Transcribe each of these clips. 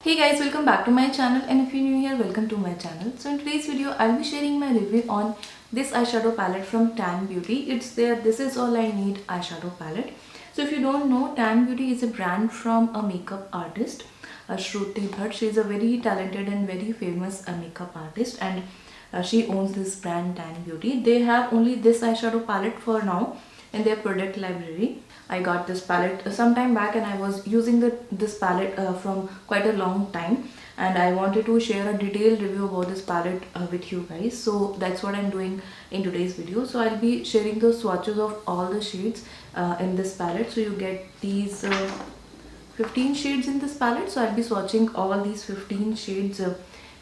Hey guys, welcome back to my channel, and if you're new here, welcome to my channel. So in today's video, I'll be sharing my review on this eyeshadow palette from Tann Beauty. It's their This Is All I Need eyeshadow palette. So if you don't know, Tann Beauty is a brand from a makeup artist, Shruti Bhatt. She is a very talented and very famous makeup artist, and she owns this brand Tann Beauty. They have only this eyeshadow palette for now in their product library. I got this palette some time back, and I was using this palette from quite a long time, and I wanted to share a detailed review about this palette with you guys. So that's what I'm doing in today's video. So I'll be sharing the swatches of all the shades in this palette. So you get these 15 shades in this palette. So I'll be swatching all these 15 shades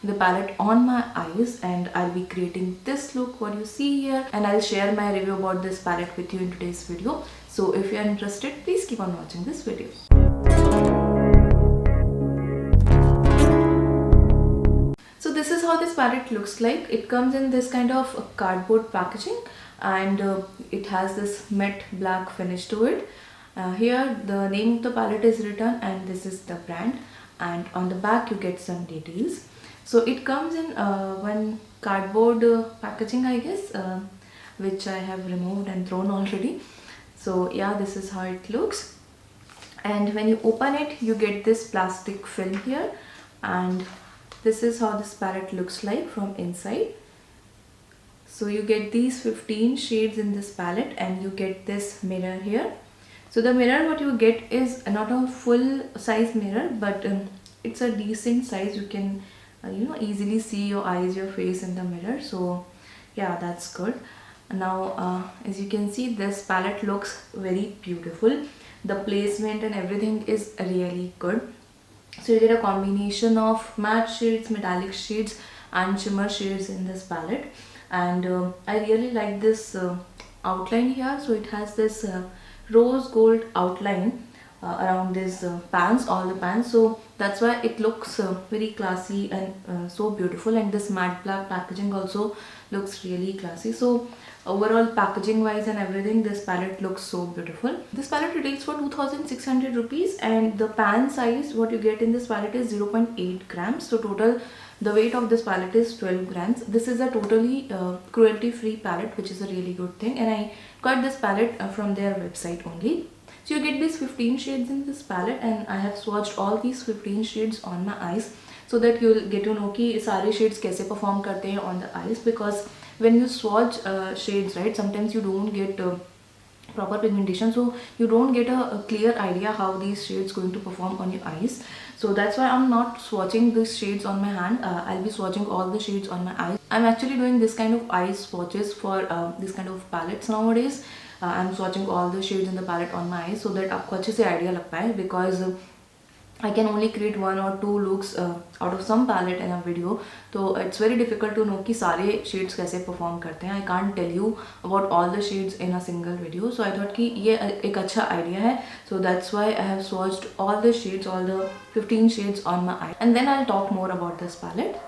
the palette on my eyes, and I'll be creating this look what you see here, and I'll share my review about this palette with you in today's video. So if you're interested, please keep on watching this video. So this is how this palette looks like. It comes in this kind of cardboard packaging, and it has this matte black finish to it. Here the name of the palette is written, and this is the brand, and on the back you get some details. So it comes in one cardboard packaging, I guess, which I have removed and thrown already. So yeah, this is how it looks, and when you open it, you get this plastic film here, and this is how this palette looks like from inside. So you get these 15 shades in this palette, and you get this mirror here. So the mirror what you get is not a full size mirror, but it's a decent size. You can easily see your eyes, your face in the mirror. So yeah, that's good. Now as you can see, this palette looks very beautiful. The placement and everything is really good. So you get a combination of matte shades, metallic shades and shimmer shades in this palette, and I really like this outline here. So it has this rose gold outline around these pans, all the pans. So that's why it looks very classy and so beautiful, and this matte black packaging also looks really classy. So overall, packaging wise and everything, this palette looks so beautiful. This palette retails for 2600 rupees, and the pan size what you get in this palette is 0.8 grams. So total the weight of this palette is 12 grams. This is a totally cruelty free palette, which is a really good thing, and I got this palette from their website only. So you get these 15 shades in this palette, and I have swatched all these 15 shades on my eyes, so that you will get to know कि सारे shades कैसे perform करते हैं on the eyes. Because when you swatch shades, right, sometimes you don't get proper pigmentation, so you don't get a clear idea how these shades going to perform on your eyes. So that's why I'm not swatching these shades on my hand. I'll be swatching all the shades on my eyes. I'm actually doing this kind of eye swatches for this kind of palettes nowadays. I'm swatching all the shades in the palette on my eyes, so that आपको अच्छे से idea लग पाए, because I can only create 1 or 2 looks out of some palette in a video. So it's very difficult to know कि सारे shades कैसे perform करते हैं. I can't tell you about all the shades in a single video. So I thought कि ये एक अच्छा idea है. So that's why I have swatched all the shades, all the 15 shades on my eye. And then I'll talk more about this palette.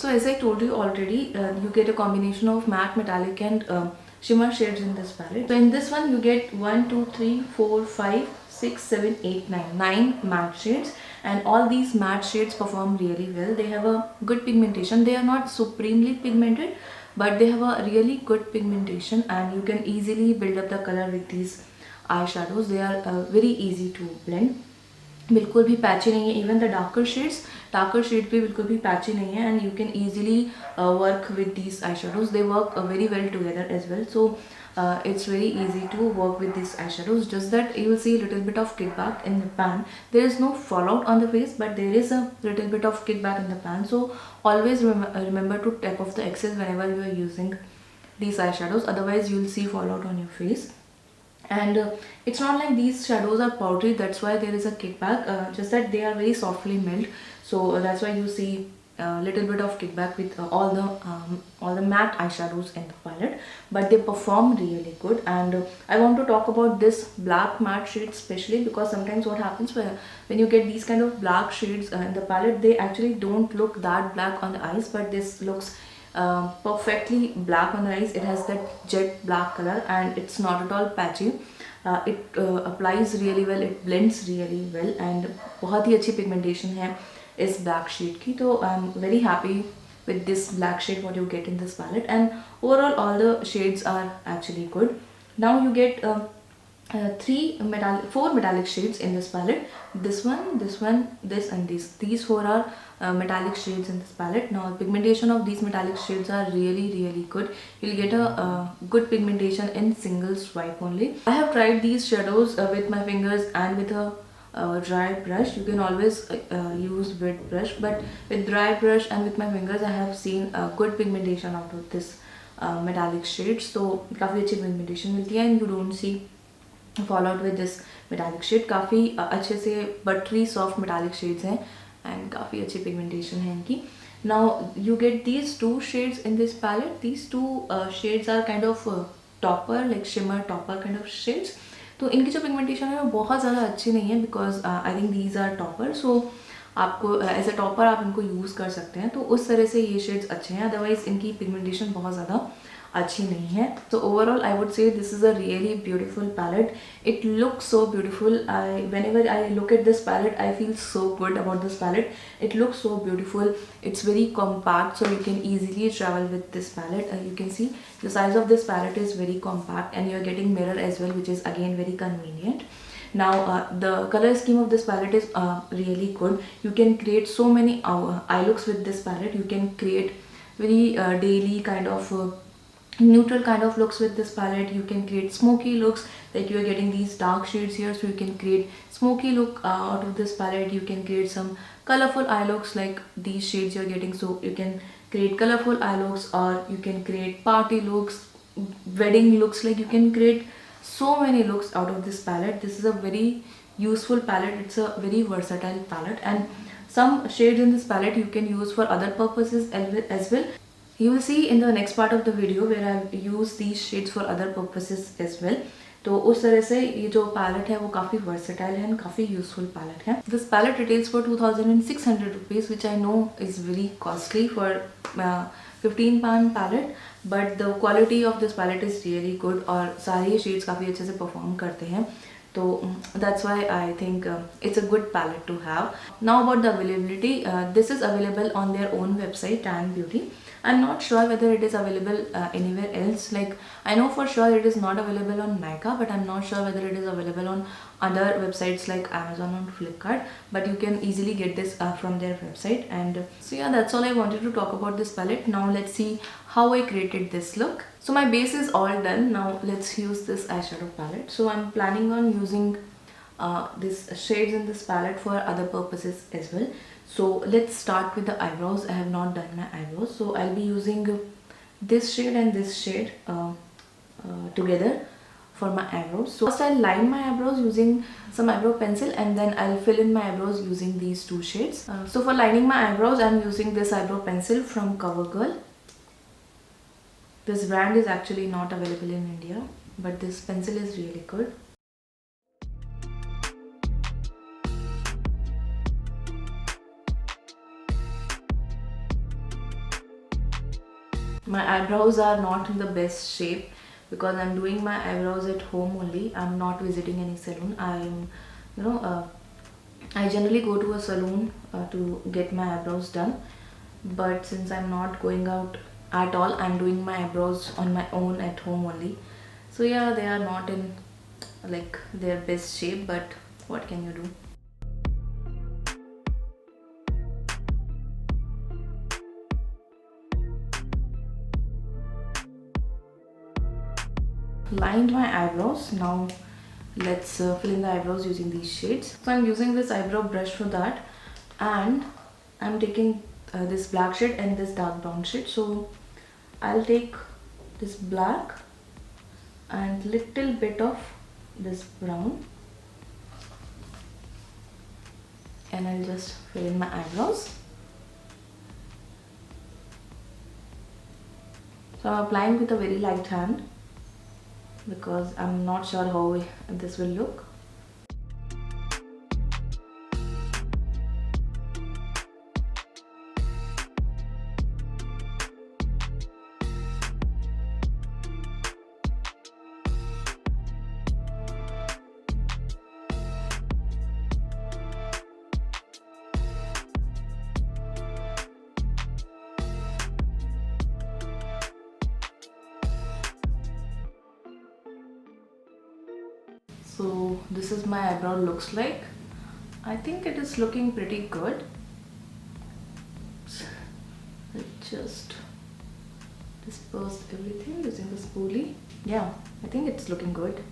So as I told you already, you get a combination of matte, metallic and shimmer shades in this palette. So in this one you get 1, 2, 3, 4, 5, 6, 7, 8, 9. 9 matte shades, and all these matte shades perform really well. They have a good pigmentation. They are not supremely pigmented, but they have a really good pigmentation, and you can easily build up the color with these eyeshadows. They are very easy to blend. बिल्कुल भी patchy नहीं है. Even the darker shade भी बिल्कुल भी patchy नहीं है, and you can easily work with these eye shadows. They work very well together as well. So it's very easy to work with these eyeshadows. Just that you will see a little bit of kickback in the pan. There is no fallout on the face, but there is a little bit of kickback in the pan. So always remember to tap off the excess whenever you are using these eyeshadows. Otherwise you will see fallout on your face. And it's not like these shadows are powdery, that's why there is a kickback. Just that they are very softly milled, so that's why you see a little bit of kickback with all the matte eyeshadows in the palette. But they perform really good. And I want to talk about this black matte shade especially, because sometimes what happens when you get these kind of black shades in the palette, they actually don't look that black on the eyes, but this looks perfectly black on the eyes. It has that jet black color, and it's not at all patchy. It applies really well, it blends really well, and बहुत ही अच्छी pigmentation है इस black shade की. तो I'm very happy with this black shade what you get in this palette, and overall all the shades are actually good. Now you get 4 metallic shades in this palette. This one, this and this. These 4 are metallic shades in this palette. Now pigmentation of these metallic shades are really good. You'll get a good pigmentation in single swipe only. I have tried these shadows with my fingers and with a dry brush. You can always use wet brush, but with dry brush and with my fingers I have seen a good pigmentation out of this metallic shades. So काफी अच्छी pigmentation मिलती है, and you don't see fallout with this metallic shade. काफ़ी अच्छे से buttery soft metallic shades हैं, and काफ़ी अच्छी pigmentation है इनकी. Now you get these 2 shades in this palette. These 2 shades are kind of topper, like shimmer topper kind of shades. तो इनकी जो pigmentation है वो बहुत ज़्यादा अच्छी नहीं है, because I think these are topper. So आपको एज अ टॉपर आप इनको यूज़ कर सकते हैं, तो उस तरह से ये शेड्स अच्छे हैं. अदरवाइज इनकी पिगमेंटेशन बहुत ज़्यादा अच्छी नहीं है. So overall I would say this is a really beautiful palette. It looks so beautiful. Whenever I look at this palette, I feel so good about this palette. It looks so beautiful. It's very compact, so you can easily travel with this palette. You can see the size of this palette is very compact, and you're getting mirror as well, which is again very convenient. Now the color scheme of this palette is really good. You can create so many eye looks with this palette. You can create very daily kind of neutral kind of looks with this palette. You can create smoky looks, like you are getting these dark shades here, so you can create smoky look out of this palette. You can create some colorful eye looks like these shades you're getting, so you can create colorful eye looks, or you can create party looks, wedding looks. Like you can create so many looks out of this palette. This is a very useful palette. It's a very versatile palette, and some shades in this palette you can use for other purposes as well. You will see in the next part of the video where I use these shades for other purposes as well. तो उस तरह से ये जो palette है वो काफ़ी versatile है, and काफ़ी useful palette है. This palette retails for 2,600 rupees, which I know is very costly for 15 pound palette, but the quality of this palette is really good, और सारे shades काफ़ी अच्छे से perform करते हैं. So that's why I think it's a good palette to have. Now about the availability, this is available on their own website, Tann Beauty. I'm not sure whether it is available anywhere else. Like I know for sure it is not available on Nykaa, but I'm not sure whether it is available on other websites like Amazon or Flipkart. But you can easily get this from their website. And so yeah, that's all I wanted to talk about this palette. Now let's see how I created this look. So my base is all done. Now let's use this eyeshadow palette. So I'm planning on using these shades in this palette for other purposes as well. So let's start with the eyebrows. I have not done my eyebrows, so I'll be using this shade and this shade together for my eyebrows. So first I'll line my eyebrows using some eyebrow pencil, and then I'll fill in my eyebrows using these 2 shades. So for lining my eyebrows, I'm using this eyebrow pencil from CoverGirl. This brand is actually not available in India, but this pencil is really good. My eyebrows are not in the best shape because I'm doing my eyebrows at home only. I'm not visiting any salon. You know, uh, I generally go to a salon to get my eyebrows done. But since I'm not going out at all, I'm doing my eyebrows on my own at home only. So yeah, they are not in like their best shape, but what can you do? Lined my eyebrows. Now let's fill in the eyebrows using these shades. So I'm using this eyebrow brush for that, and I'm taking this black shade and this dark brown shade. So I'll take this black and little bit of this brown, and I'll just fill in my eyebrows. So I'm applying with a very light hand because I'm not sure how this will look. So this is my eyebrow looks like. I think it is looking pretty good. Let's just disperse everything using the spoolie. Yeah, I think it's looking good.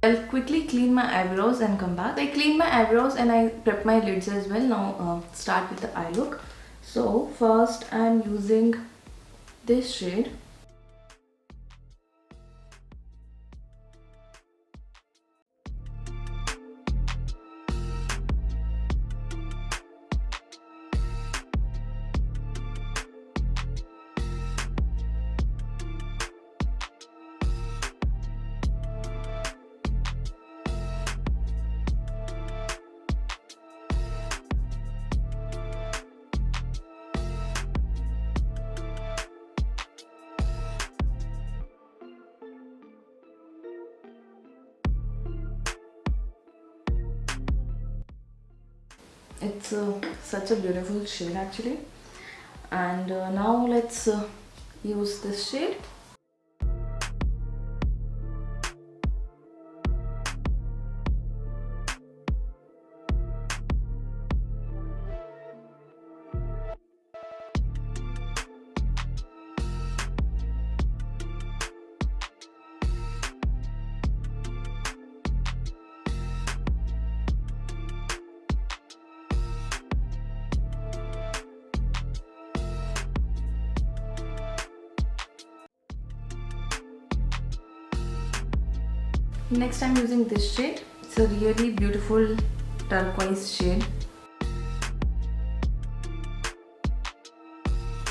I'll quickly clean my eyebrows and come back. I clean my eyebrows and I prep my lids as well. Now start with the eye look. So first I'm using this shade. It's such a beautiful shade actually. And now let's use this shade. Next I'm using this shade. It's a really beautiful turquoise shade.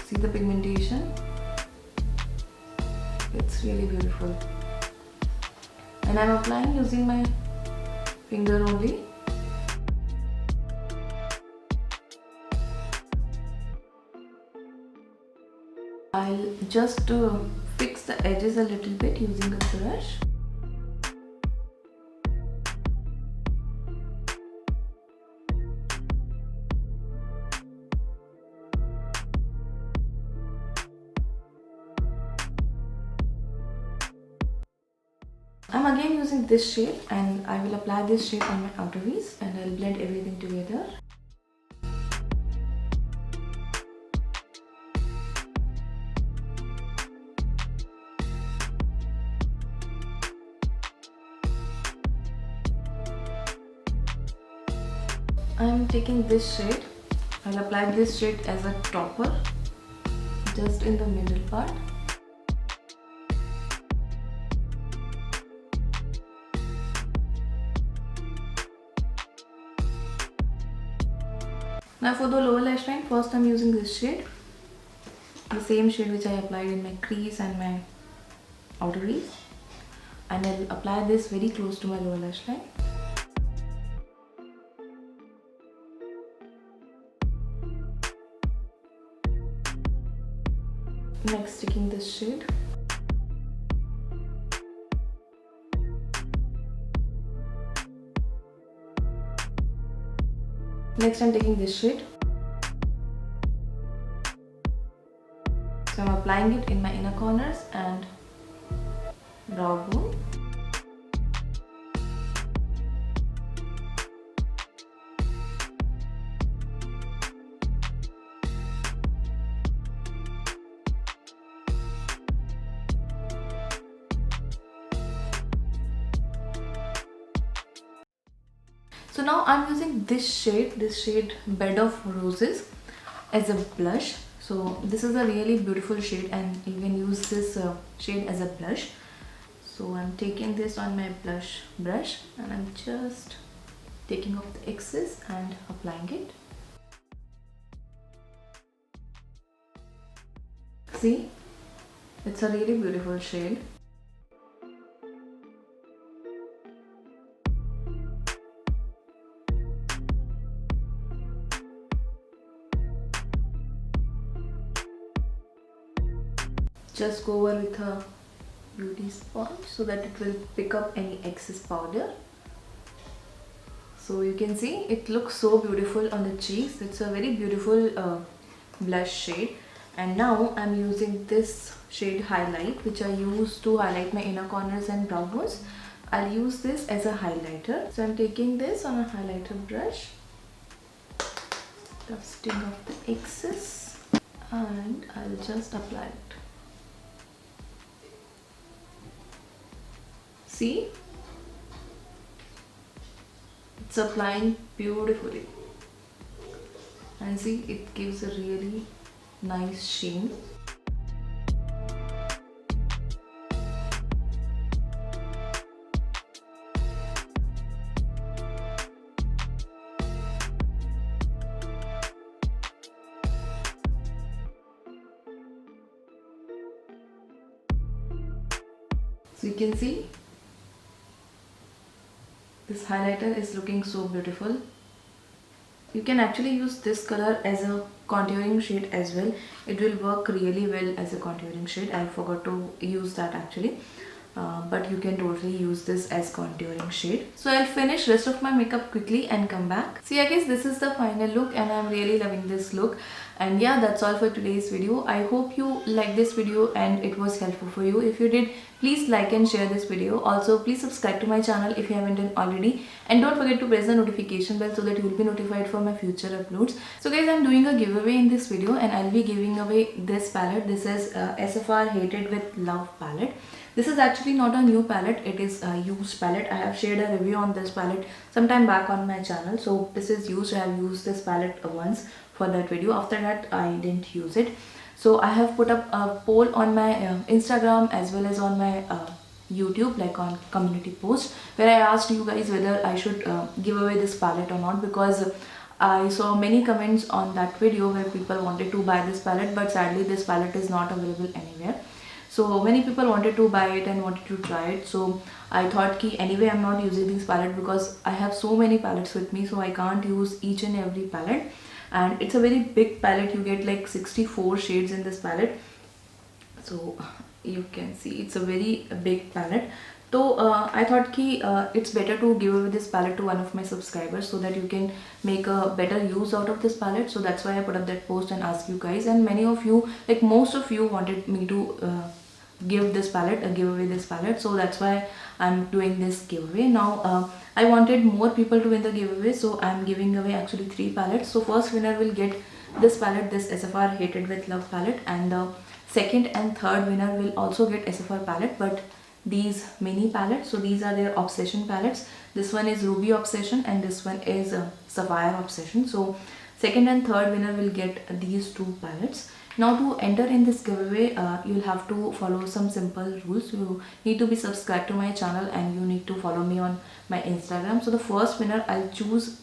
See the pigmentation? It's really beautiful. And I'm applying using my finger only. I'll just fix the edges a little bit using a brush. I'm again using this shade and I will apply this shade on my outer piece and I'll blend everything together. I'm taking this shade. I'll apply this shade as a topper just in the middle part. Now for the lower lash line, first I'm using this shade, the same shade which I applied in my crease and my outer crease. and I'll apply this very close to my lower lash line. Next, taking this shade. Next, I'm taking this shade. So I'm applying it in my inner corners and brow bone. So now I'm using this shade Bed of Roses as a blush. So this is a really beautiful shade and you can use this shade as a blush. So I'm taking this on my blush brush and I'm just taking off the excess and applying it. See, it's a really beautiful shade. Just go over with a beauty sponge so that it will pick up any excess powder. So you can see it looks so beautiful on the cheeks. It's a very beautiful blush shade. And now I'm using this shade Highlight, which I use to highlight my inner corners and brow bones. I'll use this as a highlighter. So I'm taking this on a highlighter brush, dusting off the excess, and I'll just apply it. See, it's applying beautifully, and see, it gives a really nice sheen. So you can see this highlighter is looking so beautiful. You can actually use this color as a contouring shade as well. It will work really well as a contouring shade. I forgot to use that actually. But you can totally use this as contouring shade. So I'll finish rest of my makeup quickly and come back. So yeah guys, this is the final look and I'm really loving this look. And yeah, that's all for today's video. I hope you liked this video and it was helpful for you. If you did, please like and share this video. Also, please subscribe to my channel if you haven't done already. And don't forget to press the notification bell so that you will be notified for my future uploads. So guys, I'm doing a giveaway in this video and I'll be giving away this palette. This is SFR Hated with Love palette. This is actually not a new palette, it is a used palette. I have shared a review on this palette sometime back on my channel. So this is used. I have used this palette once for that video. After that I didn't use it. So I have put up a poll on my Instagram as well as on my YouTube, like on community post, where I asked you guys whether I should give away this palette or not, because I saw many comments on that video where people wanted to buy this palette, but sadly this palette is not available anywhere. So many people wanted to buy it and wanted to try it. So I thought ki anyway I'm not using this palette because I have so many palettes with me, so I can't use each and every palette. And it's a very big palette. You get like 64 shades in this palette. So you can see it's a very big palette. So I thought ki it's better to give away this palette to one of my subscribers so that you can make a better use out of this palette. So that's why I put up that post and asked you guys, and many of you, like most of you, wanted me to give this palette, give away this palette. So that's why I'm doing this giveaway. Now I wanted more people to win the giveaway, so I'm giving away actually 3 palettes. So first winner will get this palette, this SFR Hated with Love palette, and the second and third winner will also get SFR palette, but these mini palettes. So these are their obsession palettes. This one is Ruby Obsession and this one is Sapphire Obsession. So second and third winner will get these 2 palettes. Now to enter in this giveaway, you'll have to follow some simple rules. You need to be subscribed to my channel and you need to follow me on my Instagram. So the first winner I'll choose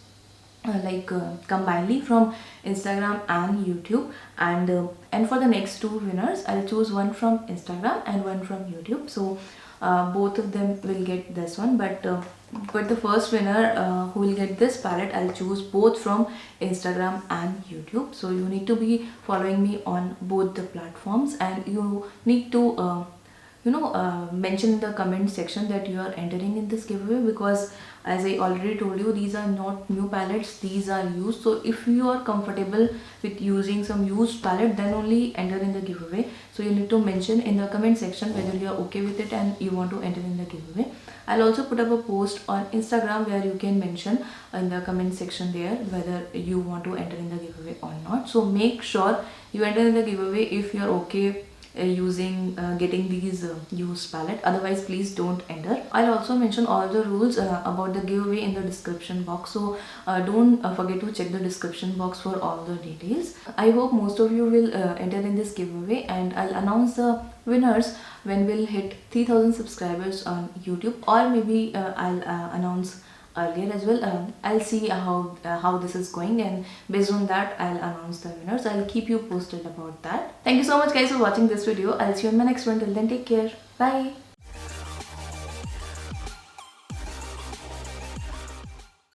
combinedly from Instagram and YouTube, and for the next 2 winners I'll choose one from Instagram and one from YouTube. So both of them will get this one, but the first winner who will get this palette, I'll choose both from Instagram and YouTube. So you need to be following me on both the platforms, and you need to mention in the comment section that you are entering in this giveaway, because as I already told you, these are not new palettes, these are used. So if you are comfortable with using some used palette, then only enter in the giveaway. So you need to mention in the comment section whether you are okay with it and you want to enter in the giveaway. I'll also put up a post on Instagram where you can mention in the comment section there whether you want to enter in the giveaway or not. So make sure you enter in the giveaway if you are okay getting these used palette. Otherwise, please don't enter. I'll also mention all the rules about the giveaway in the description box, so don't forget to check the description box for all the details. I hope most of you will enter in this giveaway, and I'll announce the winners when we'll hit 3000 subscribers on YouTube, or maybe I'll announce earlier as well. I'll see how this is going, and based on that I'll announce the winners. I'll keep you posted about that. Thank you so much guys for watching this video. I'll see you in my next one. Till then, take care. Bye.